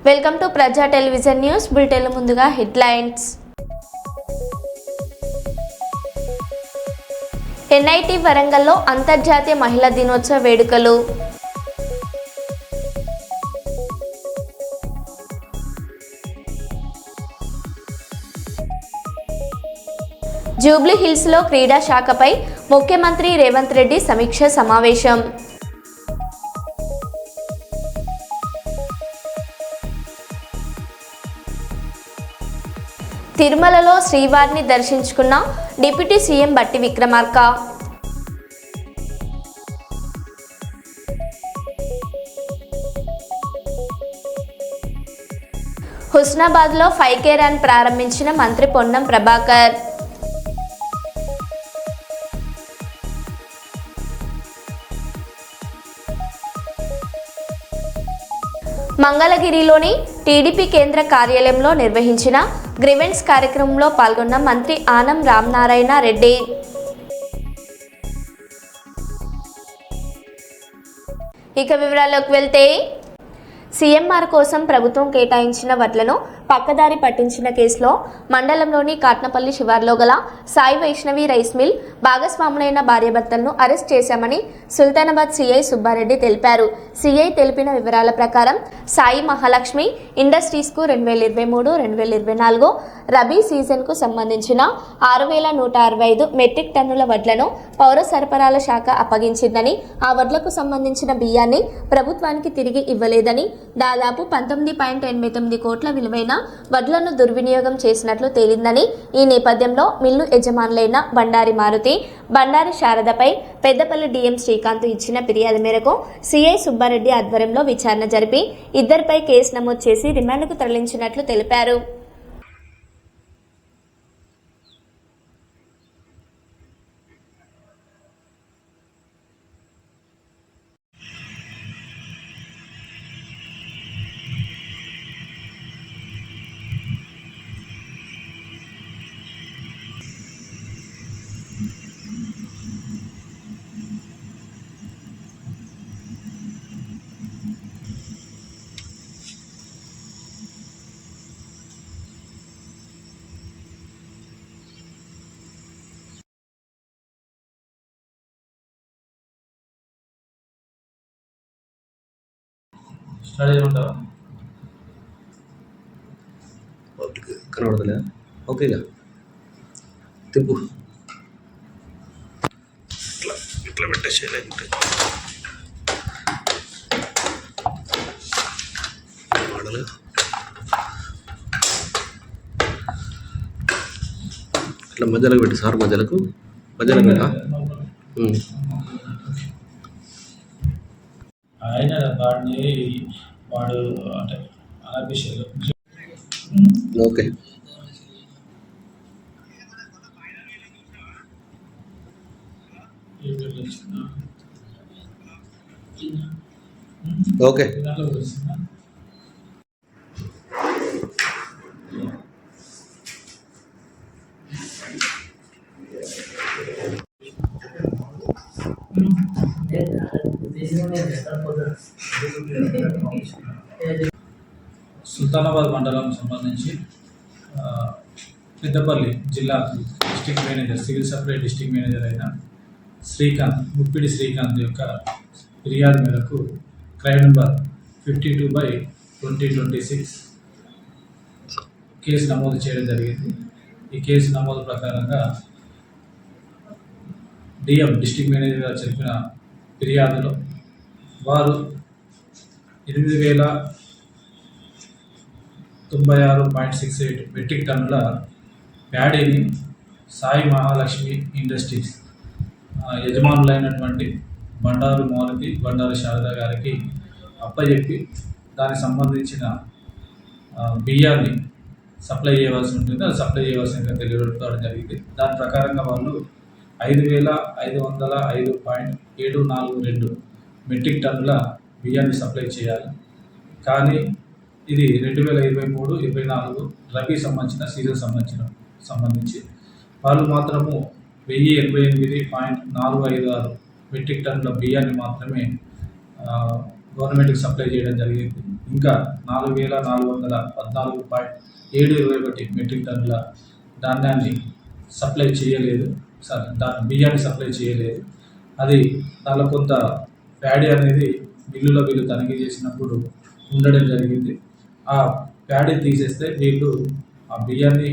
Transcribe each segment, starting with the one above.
Welcome to ప్రజా television news bulletin. ముందుగా headlines. NIT వరంగల్లో అంతర్జాతీయ మహిళా దినోత్సవ వేడుకలు. జూబ్లీ హిల్స్లో క్రీడా శాఖపై ముఖ్యమంత్రి రేవంత్ రెడ్డి సమీక్ష సమావేశం. తిరుమలలో శ్రీవారిని దర్శించుకున్న డిప్యూటీ సీఎం బట్టి విక్రమార్క. హుస్నాబాద్లో 5K రన్ ప్రారంభించిన మంత్రి పొన్నం ప్రభాకర్. మంగళగిరిలోని టీడీపీ కేంద్ర కార్యాలయంలో నిర్వహించిన గ్రీవెన్స్ కార్యక్రమంలో పాల్గొన్న మంత్రి ఆనం రామనారాయణ రెడ్డి. ఇక వివరాల్లోకి వెళ్తే, సీఎంఆర్ కోసం ప్రభుత్వం కేటాయించిన వడ్లను పక్కదారి పట్టించిన కేసులో మండలంలోని కాట్నపల్లి శివార్లో గల సాయి వైష్ణవి రైస్ మిల్ భాగస్వాములైన భార్యాభర్తలను అరెస్ట్ చేశామని సుల్తానాబాద్ సీఐ సుబ్బారెడ్డి తెలిపారు. సీఐ తెలిపిన వివరాల ప్రకారం సాయి మహాలక్ష్మి ఇండస్ట్రీస్కు 2023-2024 రబీ సీజన్కు సంబంధించిన 6165 మెట్రిక్ టన్నుల వడ్లను పౌర సరఫరాల శాఖ అప్పగించిందని, ఆ వడ్లకు సంబంధించిన బియ్యాన్ని ప్రభుత్వానికి తిరిగి ఇవ్వలేదని, దాదాపు 19.89 కోట్ల విలువైన వడ్లను దుర్వినియోగం చేసినట్లు తేలిందని, ఈ నేపథ్యంలో మిల్లు యజమానులైన బండారి మారుతి, బండారి శారదపై పెద్దపల్లి డీఎం శ్రీకాంత్ ఇచ్చిన ఫిర్యాదు మేరకు సీఐ సుబ్బారెడ్డి ఆధ్వర్యంలో విచారణ జరిపి ఇద్దరిపై కేసు నమోదు చేసి రిమాండ్కు తరలించినట్లు తెలిపారు. స్టార్ట్ చేయమంటావా? కనబడతలే. ఓకేగా తిప్పు. ఇట్లా పెట్టేసేయాలి. మోడల్ ఇట్లా మధ్యలోకి పెట్టి సార్, మధ్యలోకి పెట్టా. ఆయన వాడిని వాడు అంటే అనాఫిషియల్. ఓకే ఓకే సుల్తానాబాద్ మండలం సంబంధించి పెద్దపల్లి జిల్లా district manager, civil supply district manager అయిన శ్రీకాంత్, ముప్పిడి శ్రీకాంత్ యొక్క ఫిర్యాదు మేరకు క్రైమ్ నెంబర్ 52/2026 కేసు నమోదు చేయడం జరిగింది. ఈ కేసు నమోదు ప్రకారంగా డిఎం డిస్టిక్ మేనేజర్ గారు చెప్పిన ఫిర్యాదులో వారు 8096.68 మెట్రిక్ టన్నుల ప్యాడీని సాయి మహాలక్ష్మి ఇండస్ట్రీస్ యజమానులైనటువంటి బండారు మారుతి, బండారు శారద గారికి అప్పచెప్పి దానికి సంబంధించిన బియ్యాన్ని సప్లై చేయవలసి ఉంటుంది. అది సప్లై చేయవలసిందిగా తెలియజేయడం జరిగింది. దాని ప్రకారంగా వాళ్ళు 5505.742 మెట్రిక్ టన్నుల బియ్యాన్ని సప్లై చేయాలి. కానీ ఇది 2023-24 రబీ సంబంధించిన సీజన్ సంబంధించి వాళ్ళు మాత్రము 1088.456 మెట్రిక్ టన్నుల బియ్యాన్ని మాత్రమే గవర్నమెంట్కి సప్లై చేయడం జరిగింది. ఇంకా 4414.721 మెట్రిక్ టన్నుల ధాన్యాన్ని సప్లై చేయలేదు, బియ్యాన్ని సప్లై చేయలేదు. అది దానిలో కొంత ప్యాడీ అనేది మిల్లులో వీళ్ళు తనిఖీ చేసినప్పుడు ఉండడం జరిగింది. ఆ ప్యాడీ తీసేస్తే వీళ్ళు ఆ బియ్యాన్ని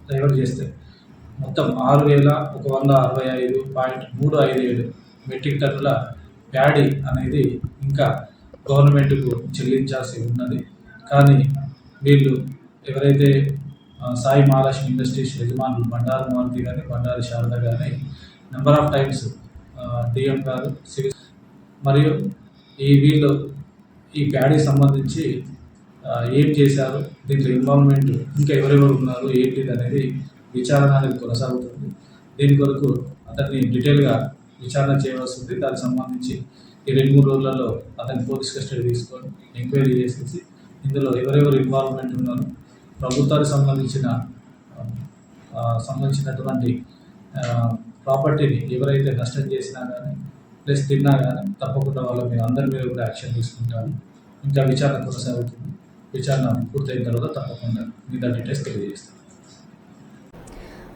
డైవర్ట్ చేస్తే మొత్తం 6165.357 మెట్రిక్ టన్నుల ప్యాడీ అనేది ఇంకా గవర్నమెంట్కు చెల్లించాల్సి ఉన్నది. కానీ వీళ్ళు ఎవరైతే సాయి మహాలక్ష్మి ఇండస్ట్రీస్ యజమానులు బండారు మారుతి కానీ బండారు శారద కానీ నెంబర్ ఆఫ్ టైమ్స్ డిఎం గారు సివిల్ మరియు వీళ్ళు ఈ ప్యాడీ సంబంధించి ఏం చేశారు, దీంట్లో ఇన్వాల్వ్మెంట్ ఇంకా ఎవరెవరు ఉన్నారు ఏంటిది అనేది విచారణ అనేది కొనసాగుతుంది. దీని కొరకు అతన్ని డీటెయిల్గా విచారణ చేయవలసి ఉంది. దానికి సంబంధించి ఈ 2-3 రోజులలో అతన్ని పోలీస్ కస్టడీ తీసుకొని ఎంక్వైరీ చేసేసి ఇందులో ఎవరెవరు ఇన్వాల్వ్మెంట్ ఉన్నారు, ప్రభుత్వానికి సంబంధించినటువంటి ప్రాపర్టీని ఎవరైతే నష్టం చేసినా కానీ ప్లస్ తిన్నా కానీ తప్పకుండా వాళ్ళ మీద అందరి మీద కూడా యాక్షన్ తీసుకుంటారు. ఇంకా విచారణ కొనసాగుతుంది. విచారణ పూర్తయిన తర్వాత తప్పకుండా మిగతా డీటెయిల్స్ తెలియజేస్తాను.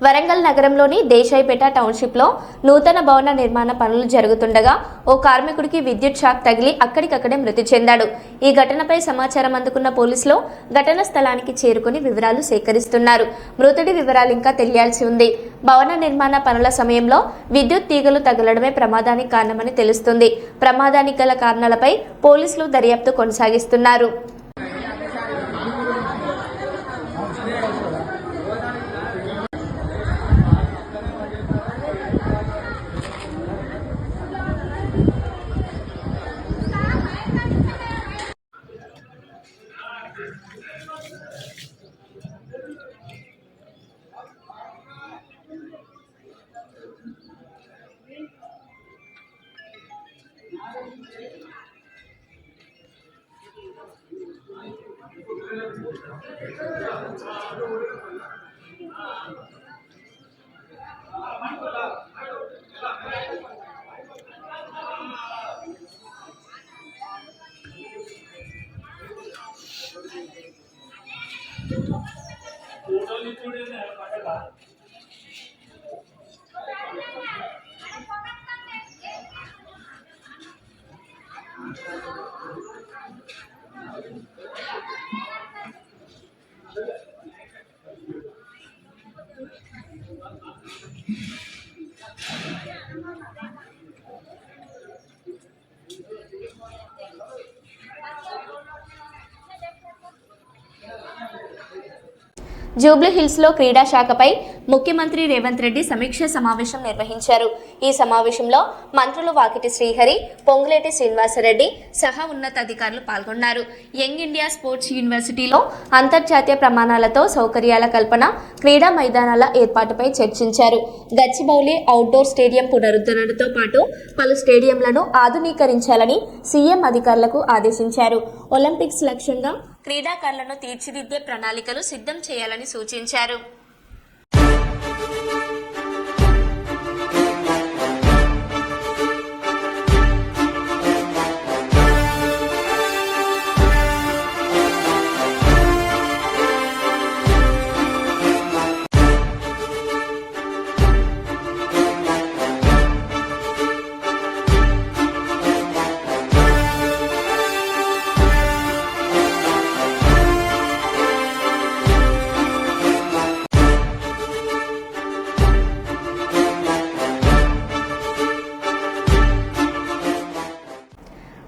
వరంగల్ నగరంలోని దేశాయిపేట టౌన్షిప్లో నూతన భవన నిర్మాణ పనులు జరుగుతుండగా ఓ కార్మికుడికి విద్యుత్ షాక్ తగిలి అక్కడికక్కడే మృతి చెందాడు. ఈ ఘటనపై సమాచారం అందుకున్న పోలీసులు ఘటనా స్థలానికి చేరుకుని వివరాలు సేకరిస్తున్నారు. మృతుడి వివరాలు ఇంకా తెలియాల్సి ఉంది. భవన నిర్మాణ పనుల సమయంలో విద్యుత్ తీగలు తగలడమే ప్రమాదానికి కారణమని తెలుస్తుంది. ప్రమాదానికి గల కారణాలపై పోలీసులు దర్యాప్తు కొనసాగిస్తున్నారు. జూబ్లీహిల్స్లో క్రీడా శాఖపై ముఖ్యమంత్రి రేవంత్ రెడ్డి సమీక్ష సమావేశం నిర్వహించారు. ఈ సమావేశంలో మంత్రులు వాకిటి శ్రీహరి, పొంగులేటి శ్రీనివాసరెడ్డి సహా ఉన్నతాధికారులు పాల్గొన్నారు. యంగ్ ఇండియా స్పోర్ట్స్ యూనివర్సిటీలో అంతర్జాతీయ ప్రమాణాలతో సౌకర్యాల కల్పన, క్రీడా మైదానాల ఏర్పాటుపై చర్చించారు. గచ్చిబౌలి అవుట్డోర్ స్టేడియం పునరుద్ధరణతో పాటు పలు స్టేడియంలను ఆధునీకరించాలని సీఎం అధికారులకు ఆదేశించారు. ఒలింపిక్స్ లక్ష్యంగా క్రీడాకారులను తీర్చిదిద్దే ప్రణాళికలు సిద్ధం చేయాలని సూచించారు.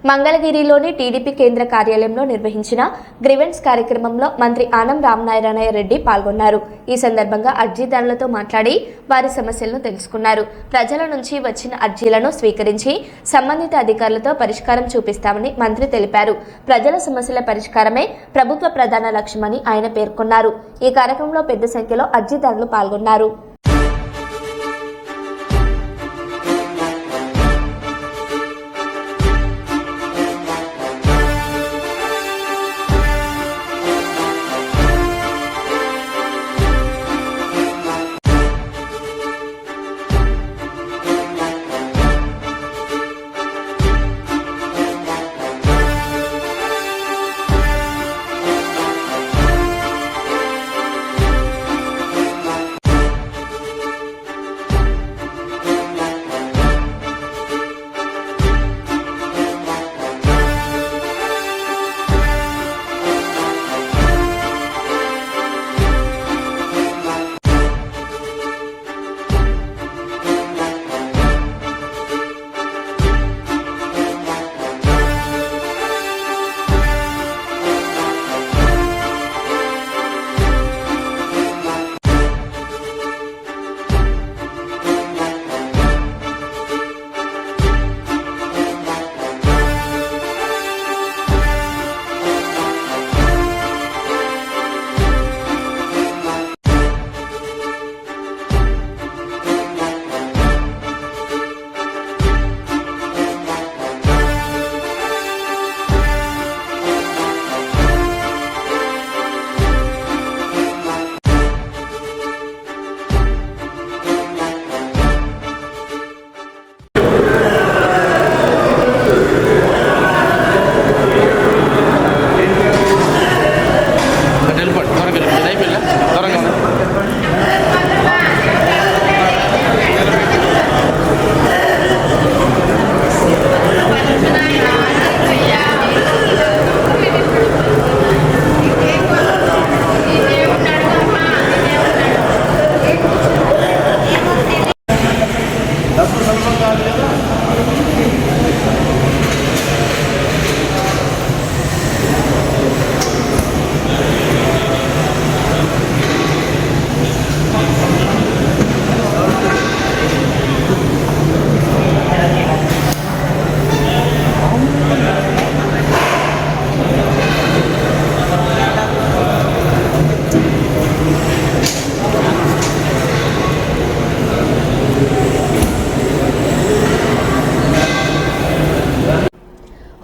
మంగళగిరిలోని టీడీపీ కేంద్ర కార్యాలయంలో నిర్వహించిన గ్రీవెన్స్ కార్యక్రమంలో మంత్రి ఆనం రామనారాయణ రెడ్డి పాల్గొన్నారు. ఈ సందర్భంగా అర్జీదారులతో మాట్లాడి వారి సమస్యలను తెలుసుకున్నారు. ప్రజల నుంచి వచ్చిన అర్జీలను స్వీకరించి సంబంధిత అధికారులతో పరిష్కారం చూపిస్తామని మంత్రి తెలిపారు. ప్రజల సమస్యల పరిష్కారమే ప్రభుత్వ ప్రధాన లక్ష్యమని ఆయన పేర్కొన్నారు. ఈ కార్యక్రమంలో పెద్ద సంఖ్యలో అర్జీదారులు పాల్గొన్నారు.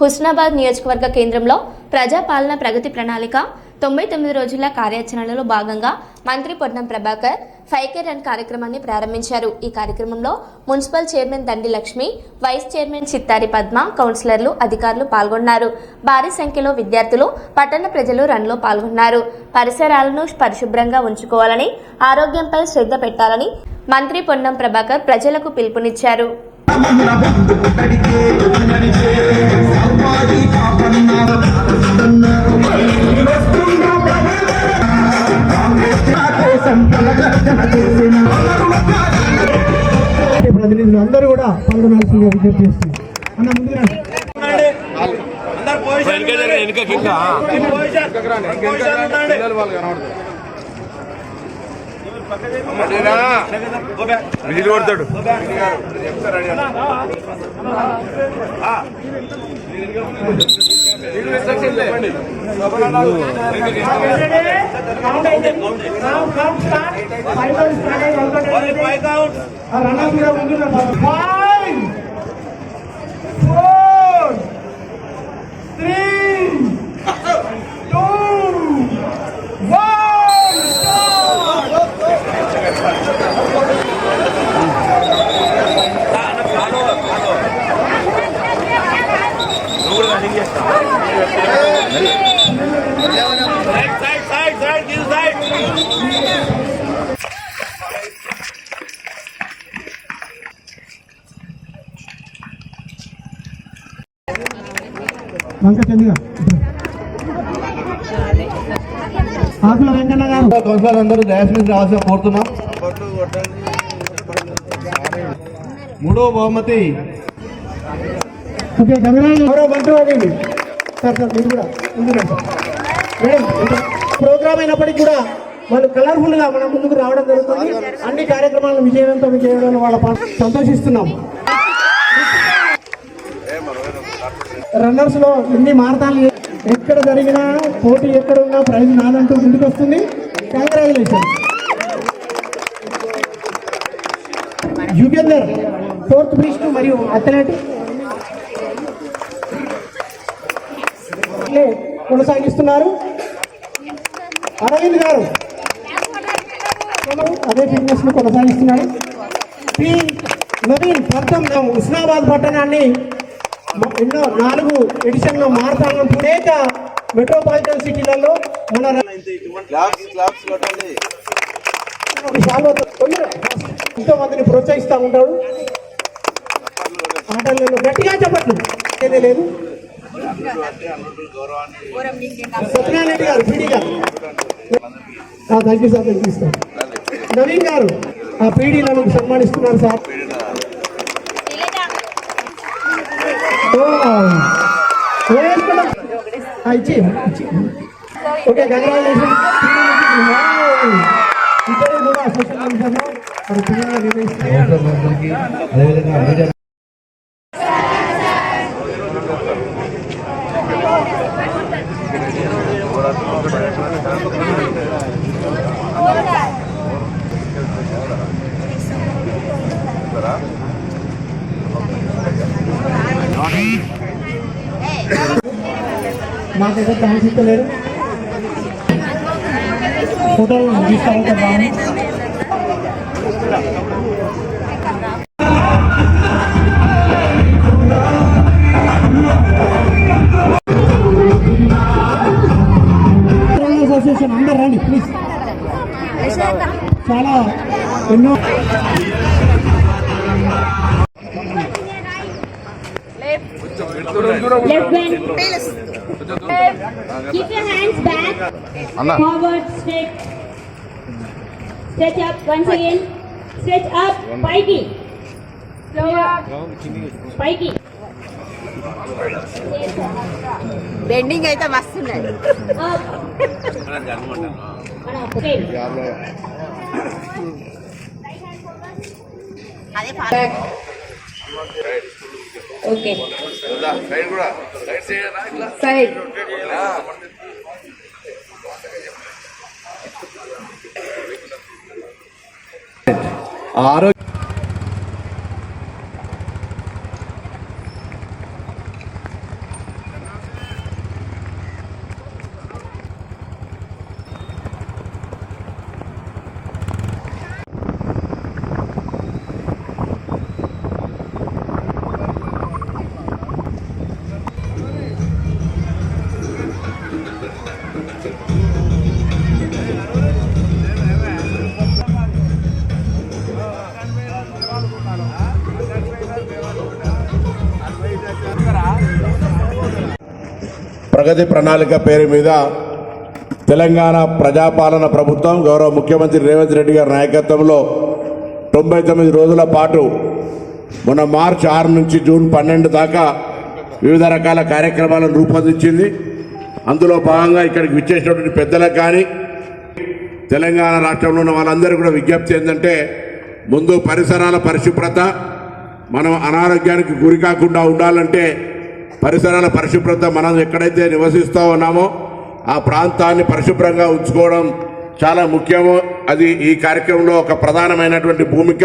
హుస్నాబాద్ నియోజకవర్గ కేంద్రంలో ప్రజాపాలన ప్రగతి ప్రణాళిక 99 రోజుల కార్యాచరణలో భాగంగా మంత్రి పొన్నం ప్రభాకర్ 5K రన్ కార్యక్రమాన్ని ప్రారంభించారు. ఈ కార్యక్రమంలో మున్సిపల్ చైర్మన్ దండి లక్ష్మి, వైస్ చైర్మన్ చిత్తారి పద్మ, కౌన్సిలర్లు, అధికారులు పాల్గొన్నారు. భారీ సంఖ్యలో విద్యార్థులు, పట్టణ ప్రజలు రన్లో పాల్గొన్నారు. పరిసరాలను పరిశుభ్రంగా ఉంచుకోవాలని, ఆరోగ్యంపై శ్రద్ధ పెట్టాలని మంత్రి పొన్నం ప్రభాకర్ ప్రజలకు పిలుపునిచ్చారు. ప్రతినిధులు అందరూ కూడా పాల్గొనాల్సిందిగా విజ్ఞప్తి చేస్తుంది. అన్న ముందు విజిల్ కొడతాడు. ఆకుల వెంకన్న గారు కౌన్సిలర్ అందరూ దయచేసి రావాల్సిన కోరుతున్నాం. మూడో బహుమతి ప్రోగ్రామ్ అయినప్పటికీ కూడా వాళ్ళు కలర్ఫుల్ గా మన ముందుకు రావడం జరుగుతుంది. అన్ని కార్యక్రమాలను విజయవంతం చేయడం వాళ్ళ సంతోషిస్తున్నాం. రన్నర్స్ లో ఎన్ని మారతాలు ఎక్కడ జరిగినా, పోటీ ఎక్కడ ఉన్నా ప్రైజ్ నాదంటూ ముందుకు వస్తుంది. కంగ్రాచులేషన్. యుగేందర్ 4th ప్రీస్ట్ మరియు అథ్లెట్ కొనసాగిస్తున్నారు. అరవింద్ గారు అదే ఫిట్నెస్ ను కొనసాగిస్తున్నాడు. పి నవీన్ ప్రథమ్ హుస్నాబాద్ పట్టణాన్ని ఎన్నో 4 ఎడిషన్లో మారతాను. అనేక మెట్రోపాలిటన్ సిటీలలో మన ఎంతో మందిని ప్రోత్సహిస్తూ ఉంటాడు. ఆటలలో గట్టిగా చెప్పట్లు ఏదే లేదు. సత్యనారాయణ గారు పీడీ గారు thank you sir. Thank you sir. Naveen గారు ఆ పీడీలను సన్మానిస్తున్నారు సార్. Okay congratulation. ఇద్దరు కూడా సోషల్ మీడియాలో అదేవిధంగా మాకైతే ఛాన్స్ ఇస్తలేరు. ఫోటోలు తీస్తా ఉంటారు. అసోసియేషన్ అందరు రండి ప్లీజ్. చాలా ఎన్నో Left bend. Keep your hands back. Forward, straight. Stretch up once again. Stretch up. Spiky. Slower. Spiky. Bending అయితే వస్తున్నాయి. అదే ఓకే సైడ్ ఆరోగ్య ప్రగతి ప్రణాళిక పేరు మీద తెలంగాణ ప్రజాపాలన ప్రభుత్వం గౌరవ ముఖ్యమంత్రి రేవంత్ రెడ్డి గారి నాయకత్వంలో 99 రోజుల పాటు మొన్న మార్చి 6 నుంచి జూన్ 12 దాకా వివిధ రకాల కార్యక్రమాలను రూపొందించింది. అందులో భాగంగా ఇక్కడికి విచ్చేసినటువంటి పెద్దలకు కానీ తెలంగాణ రాష్ట్రంలో ఉన్న వాళ్ళందరూ కూడా విజ్ఞప్తి ఏంటంటే, ముందు పరిసరాల పరిశుభ్రత, మనం అనారోగ్యానికి గురి కాకుండా ఉండాలంటే పరిసరాల పరిశుభ్రత, మనం ఎక్కడైతే నివసిస్తూ ఉన్నామో ఆ ప్రాంతాన్ని పరిశుభ్రంగా ఉంచుకోవడం చాలా ముఖ్యము. అది ఈ కార్యక్రమంలో ఒక ప్రధానమైనటువంటి భూమిక.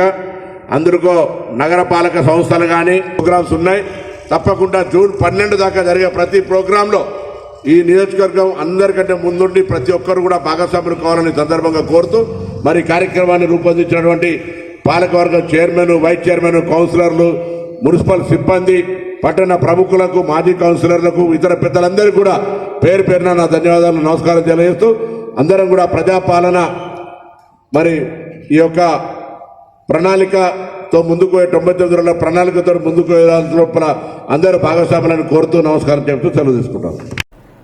అందులో నగరపాలక సంస్థలు కానీ ప్రోగ్రామ్స్ ఉన్నాయి. తప్పకుండా జూన్ 12 దాకా జరిగే ప్రతి ప్రోగ్రాంలో ఈ నియోజకవర్గం అందరికంటే ముందుండి ప్రతి ఒక్కరు కూడా భాగస్వాములు కావాలని సందర్భంగా కోరుతూ మరి కార్యక్రమాన్ని రూపొందించినటువంటి పాలకవర్గం చైర్మన్, వైస్ చైర్మన్, కౌన్సిలర్లు, మున్సిపల్ సిబ్బంది, పట్టణ ప్రముఖులకు, మాజీ కౌన్సిలర్లకు, ఇతర పెద్దలందరికీ కూడా పేరు పేరున నా ధన్యవాదాలు, నమస్కారం తెలియజేస్తూ అందరం కూడా ప్రజాపాలన మరి ఈ యొక్క ప్రణాళికతో ముందుకు 99 రోజుల ప్రణాళికతో ముందుకు లోపల అందరూ భాగస్వాములను కోరుతూ నమస్కారం చెప్తూ సెలవు తీసుకుంటాం.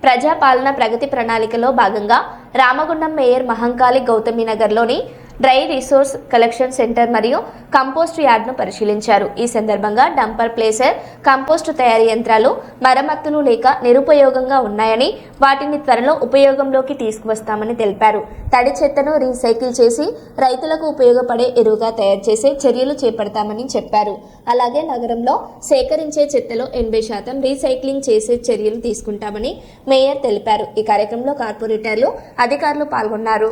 ప్రజాపాలన ప్రగతి ప్రణాళికలో భాగంగా రామగుండం మేయర్ మహంకాళి గౌతమి నగర్లోని డ్రై రిసోర్స్ కలెక్షన్ సెంటర్ మరియు కంపోస్ట్ యార్డ్ను పరిశీలించారు. ఈ సందర్భంగా డంపర్ ప్లేసర్, కంపోస్ట్ తయారీ యంత్రాలు మరమ్మతులు లేక నిరుపయోగంగా ఉన్నాయని, వాటిని త్వరలో ఉపయోగంలోకి తీసుకువస్తామని తెలిపారు. తడి చెత్తను రీసైకిల్ చేసి రైతులకు ఉపయోగపడే ఎరువుగా తయారు చేసే చర్యలు చేపడతామని చెప్పారు. అలాగే నగరంలో సేకరించే చెత్తలో 80% రీసైక్లింగ్ చేసే చర్యలు తీసుకుంటామని మేయర్ తెలిపారు. ఈ కార్యక్రమంలో కార్పొరేటర్లు, అధికారులు పాల్గొన్నారు.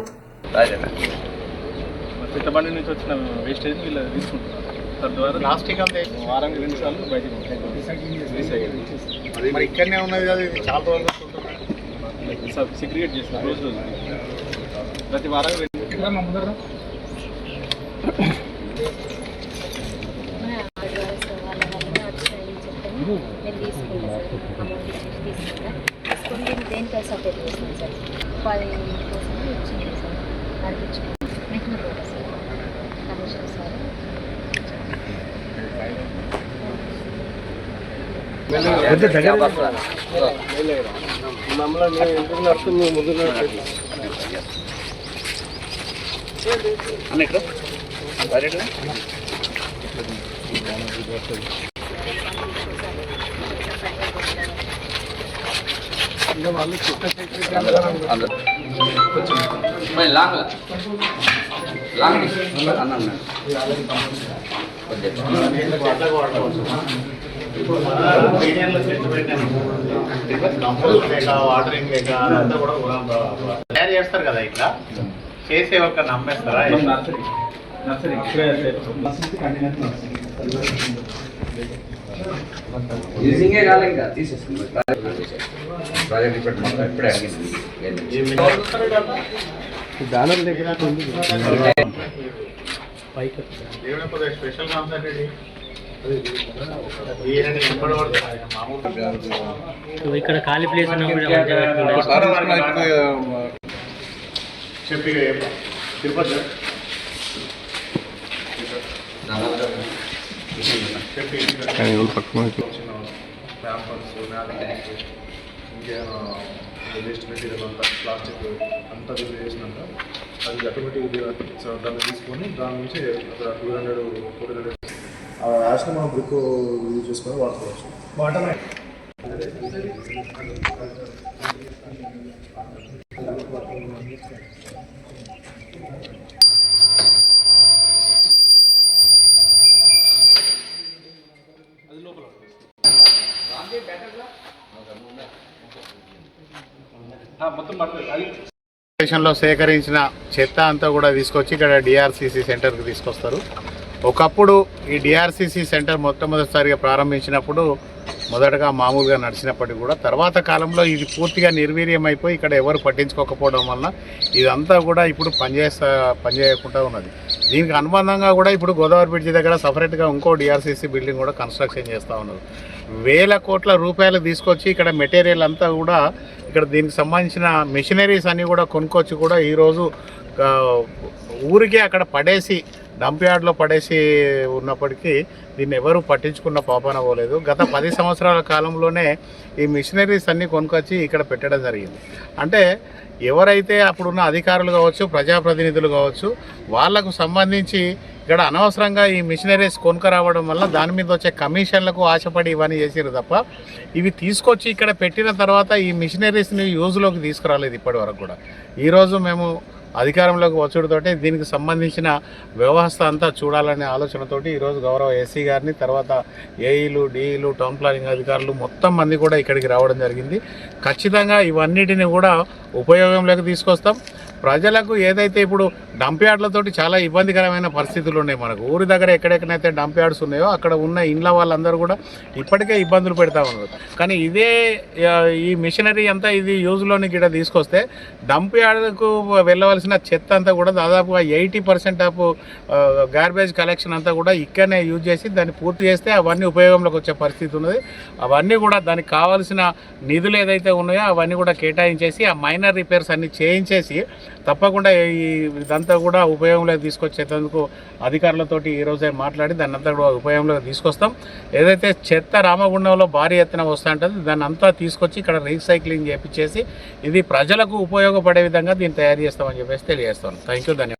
పెద్దబండి నుంచి వచ్చిన వేస్టేజ్ వీళ్ళు తీసుకుంటున్నారు. తద్వారా ప్లాస్టిక్ అంతే వారానికి 2 సార్లు బయటకు రీసైకిల్ మరి ఇక్కడనే ఉన్నది కదా, ఇది చాలా రోజులు సిగ్రిగేట్ చేస్తున్నారు. రోజు ప్రతి వారం దేనికై సపోర్ట్ చేస్తున్నాం సార్, ఉపాధి కోసం వచ్చింది సార్, నడిపించుకున్నాం. కమిషన్ సార్ వాటరింగ్ లేక అదంతా కూడా తయారు చేస్తారు కదా, ఇట్లా చేసే ఒక నమ్మేస్తారా? నర్సరీ యూజింగే కాలే ఇంకా తీసేసుకుంది ప్రాజెక్ట్ రిపోర్ట్ మొత్తం ఇప్పుడే అడిగింది. స్పెషల్ గా ఇక్కడ ఖాళీ ప్లేస్ చెప్పి తిరుపతి ప్యాంపర్స్, నాప్కిన్స్, ఇంకేమైనా వేస్ట్ మెటీరియల్ అంతా ప్లాస్టిక్ అంతా చేసినాక అది ఆటోమేటిక్ దాన్ని తీసుకొని దాని నుంచి 200 యాష్ని మనం బ్రిక్ యూజ్ చేసుకొని వాడుకోవచ్చు. స్టేషన్లో సేకరించిన చెత్త అంతా కూడా తీసుకొచ్చి ఇక్కడ డిఆర్సిసి సెంటర్కి తీసుకొస్తారు. ఒకప్పుడు ఈ డిఆర్సిసి సెంటర్ మొట్టమొదటిసారిగా ప్రారంభించినప్పుడు మొదటగా మామూలుగా నడిచినప్పటికీ కూడా తర్వాత కాలంలో ఇది పూర్తిగా నిర్వీర్యం అయిపోయి ఇక్కడ ఎవరు పట్టించుకోకపోవడం వలన ఇదంతా కూడా ఇప్పుడు పనిచేయకుండా ఉన్నది. దీనికి అనుబంధంగా కూడా ఇప్పుడు గోదావరి బ్రిడ్జి దగ్గర సపరేట్గా ఇంకో డిఆర్సిసి బిల్డింగ్ కూడా కన్స్ట్రక్షన్ చేస్తూ ఉన్నారు. వేల కోట్ల రూపాయలు తీసుకొచ్చి ఇక్కడ మెటీరియల్ అంతా కూడా ఇక్కడ దీనికి సంబంధించిన మెషినరీస్ అన్నీ కూడా కొనుక్కొచ్చి కూడా ఈరోజు ఊరికే అక్కడ పడేసి డంప్ యార్డ్లో పడేసి ఉన్నప్పటికీ దీన్ని ఎవరు పట్టించుకున్న పాపాన పోలేదు. గత 10 సంవత్సరాల కాలంలోనే ఈ మిషనరీస్ అన్నీ కొనుకొచ్చి ఇక్కడ పెట్టడం జరిగింది. అంటే ఎవరైతే అప్పుడున్న అధికారులు కావచ్చు, ప్రజాప్రతినిధులు కావచ్చు, వాళ్లకు సంబంధించి ఇక్కడ అనవసరంగా ఈ మిషనరీస్ కొనుక్కరావడం వల్ల దాని మీద వచ్చే కమిషన్లకు ఆశపడి ఇవన్నీ చేసారు తప్ప ఇవి తీసుకొచ్చి ఇక్కడ పెట్టిన తర్వాత ఈ మిషనరీస్ని యూజ్లోకి తీసుకురాలేదు ఇప్పటి వరకు కూడా. ఈరోజు మేము అధికారంలోకి వచ్చుడుతోటి దీనికి సంబంధించిన వ్యవస్థ అంతా చూడాలనే ఆలోచనతోటి ఈరోజు గౌరవ ఎస్సీ గారిని, తర్వాత ఏఈలు, డిఈలు, టౌన్ ప్లానింగ్ అధికారులు మొత్తం మంది కూడా ఇక్కడికి రావడం జరిగింది. ఖచ్చితంగా ఇవన్నిటిని కూడా ఉపయోగంలోకి తీసుకొస్తాం. ప్రజలకు ఏదైతే ఇప్పుడు డంప్ యార్డ్లతోటి చాలా ఇబ్బందికరమైన పరిస్థితులు ఉన్నాయి. మనకు ఊరి దగ్గర ఎక్కడెక్కడైతే డంప్ యార్డ్స్ ఉన్నాయో అక్కడ ఉన్న ఇండ్ల వాళ్ళందరూ కూడా ఇప్పటికే ఇబ్బందులు పెడతా ఉన్నారు. కానీ ఇదే ఈ మిషనరీ అంతా ఇది యూజ్లోని గిడ తీసుకొస్తే డంప్ యార్డ్కు వెళ్ళవలసిన చెత్త అంతా కూడా దాదాపుగా 80% ఆఫ్ గార్బేజ్ కలెక్షన్ అంతా కూడా ఇక్కడనే యూజ్ చేసి దాన్ని పూర్తి చేస్తే అవన్నీ ఉపయోగంలోకి వచ్చే పరిస్థితి ఉన్నది. అవన్నీ కూడా దానికి కావాల్సిన నిధులు ఏదైతే ఉన్నాయో అవన్నీ కూడా కేటాయించేసి ఆ మైనర్ రిపేర్స్ అన్ని చేయించేసి తప్పకుండా ఇదంతా కూడా ఉపయోగంలోకి తీసుకొచ్చేందుకు అధికారులతోటి ఈరోజే మాట్లాడి దాన్ని అంతా కూడా ఉపయోగంలోకి తీసుకొస్తాం. ఏదైతే చెత్త రామగుండంలో భారీ ఎత్తున వస్తూ ఉంటుంది దాన్ని అంతా తీసుకొచ్చి ఇక్కడ రీసైక్లింగ్ చేపించేసి ఇది ప్రజలకు ఉపయోగపడే విధంగా దీన్ని తయారు చేస్తామని చెప్పేసి తెలియజేస్తాను. Thank you. ధన్యవాదాలు.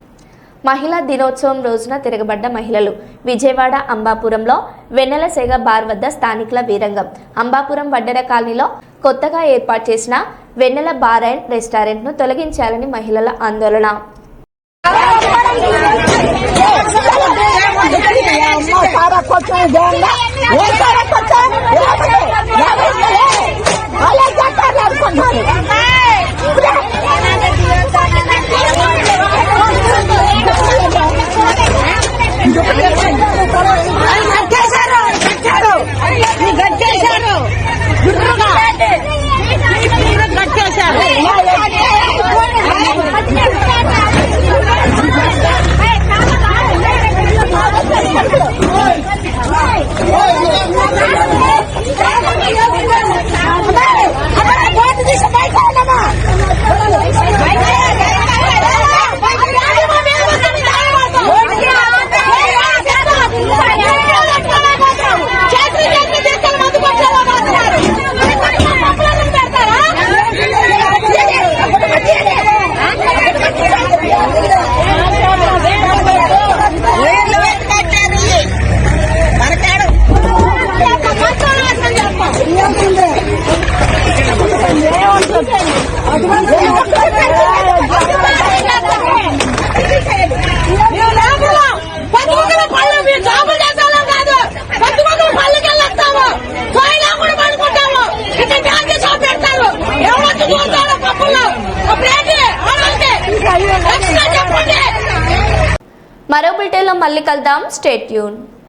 మహిళా దినోత్సవం రోజున తిరగబడ్డ మహిళలు. విజయవాడ అంబాపురంలో వెన్నెల సేగ బార్ వద్ద స్థానికుల వీరంగం. అంబాపురం వడ్డెర కాలనీలో కొత్తగా ఏర్పాటు చేసిన వెన్నెల బార్ అండ్ రెస్టారెంట్ను తొలగించాలని మహిళల ఆందోళన. మరో బిల్టెన్లో మళ్ళీ కలుద్దాం. Stay tune.